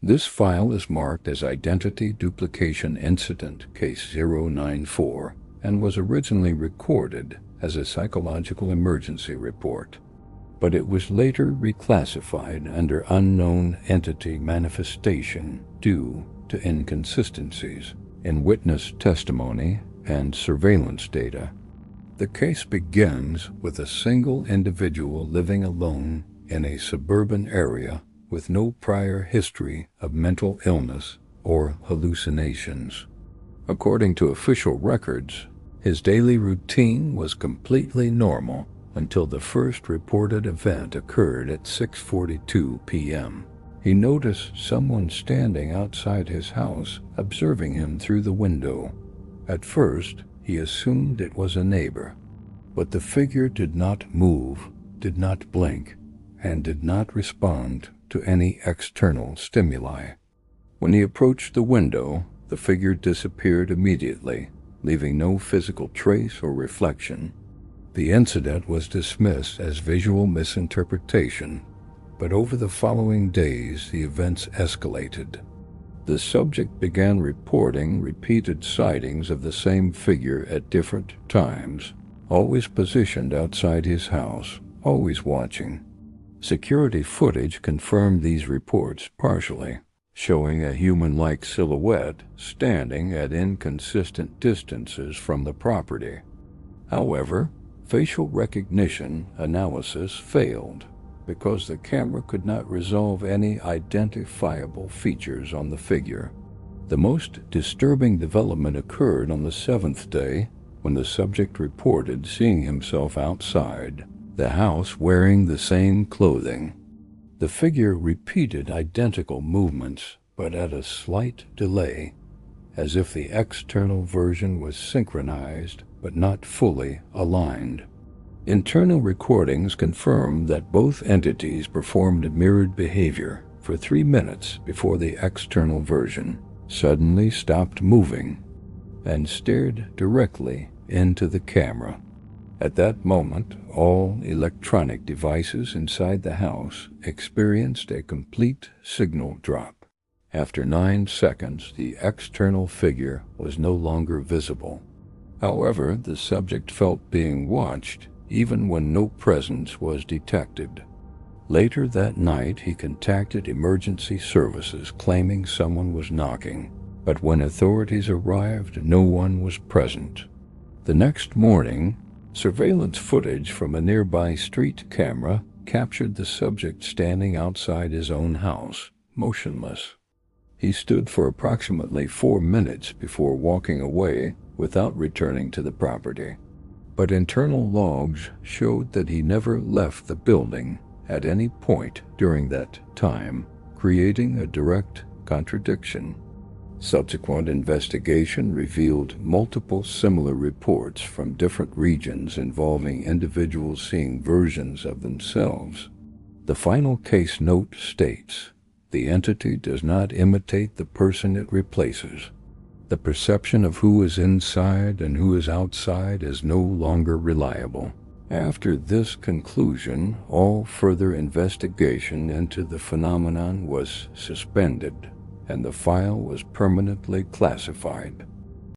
This file is marked as Identity Duplication Incident Case 094 and was originally recorded as a psychological emergency report, but it was later reclassified under Unknown Entity Manifestation due to inconsistencies in witness testimony and surveillance data. The case begins with a single individual living alone in a suburban area with no prior history of mental illness or hallucinations. According to official records, his daily routine was completely normal until the first reported event occurred at 6:42 p.m. He noticed someone standing outside his house, observing him through the window. At first, he assumed it was a neighbor, but the figure did not move, did not blink, and did not respond to any external stimuli. When he approached the window, the figure disappeared immediately, leaving no physical trace or reflection. The incident was dismissed as visual misinterpretation, but over the following days the events escalated. The subject began reporting repeated sightings of the same figure at different times, always positioned outside his house, always watching. Security footage confirmed these reports partially, showing a human-like silhouette standing at inconsistent distances from the property. However, facial recognition analysis failed because the camera could not resolve any identifiable features on the figure. The most disturbing development occurred on the 7th day when the subject reported seeing himself outside the house wearing the same clothing. The figure repeated identical movements, but at a slight delay, as if the external version was synchronized but not fully aligned. Internal recordings confirmed that both entities performed mirrored behavior for 3 minutes before the external version suddenly stopped moving and stared directly into the camera. At that moment, all electronic devices inside the house experienced a complete signal drop. After 9 seconds, the external figure was no longer visible. However, the subject felt being watched even when no presence was detected. Later that night, he contacted emergency services claiming someone was knocking, but when authorities arrived, no one was present. The next morning, surveillance footage from a nearby street camera captured the subject standing outside his own house, motionless. He stood for approximately 4 minutes before walking away without returning to the property. But internal logs showed that he never left the building at any point during that time, creating a direct contradiction. Subsequent investigation revealed multiple similar reports from different regions involving individuals seeing versions of themselves. The final case note states, "The entity does not imitate the person it replaces. The perception of who is inside and who is outside is no longer reliable." After this conclusion, all further investigation into the phenomenon was suspended, and the file was permanently classified.